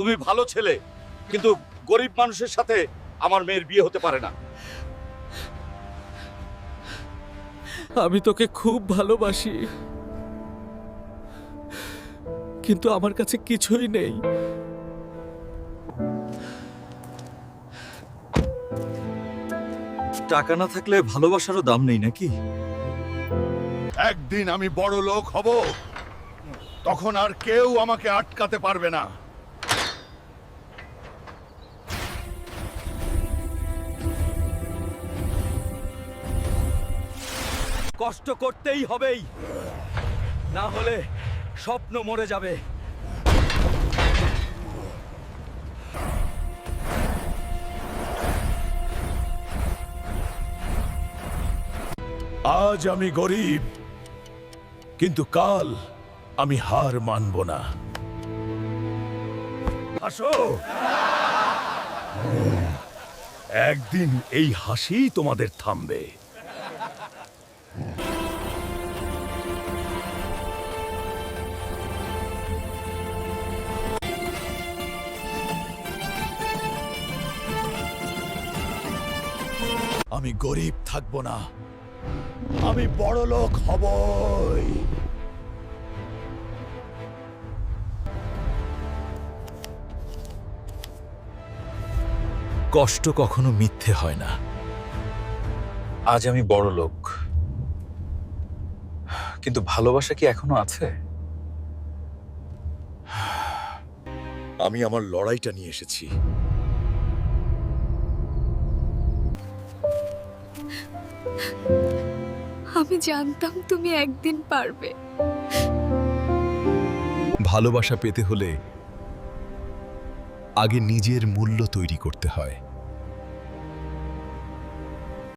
তুমি ভালো ছেলে, কিন্তু গরিব মানুষের সাথে আমার মেয়ের বিয়ে হতে পারে না। আমি তোকে খুব ভালোবাসি, কিন্তু আমার কাছে কিছুই নেই। টাকা না থাকলে ভালোবাসারও দাম নেই নাকি? একদিন আমি বড় লোক হব, তখন আর কেউ আমাকে আটকাতে পারবে না। কষ্ট করতেই হবেই, না হলে স্বপ্ন মরে যাবে। আজ আমি গরিব, কিন্তু কাল আমি হার মানব না। আসো, একদিন এই হাসি তোমাদের থামবে। আমি গরিব থাকবো না, আমি বড় লোক হবই। কষ্ট কখনো মিথ্যে হয় না। আজ আমি বড় লোক, কিন্তু ভালোবাসা কি এখনো আছে? আমি আমার লড়াইটা নিয়ে এসেছি। আমি জানতাম তুমি একদিন পারবে। ভালোবাসা পেতে হলে আগে নিজের মূল্য তৈরি করতে হয়।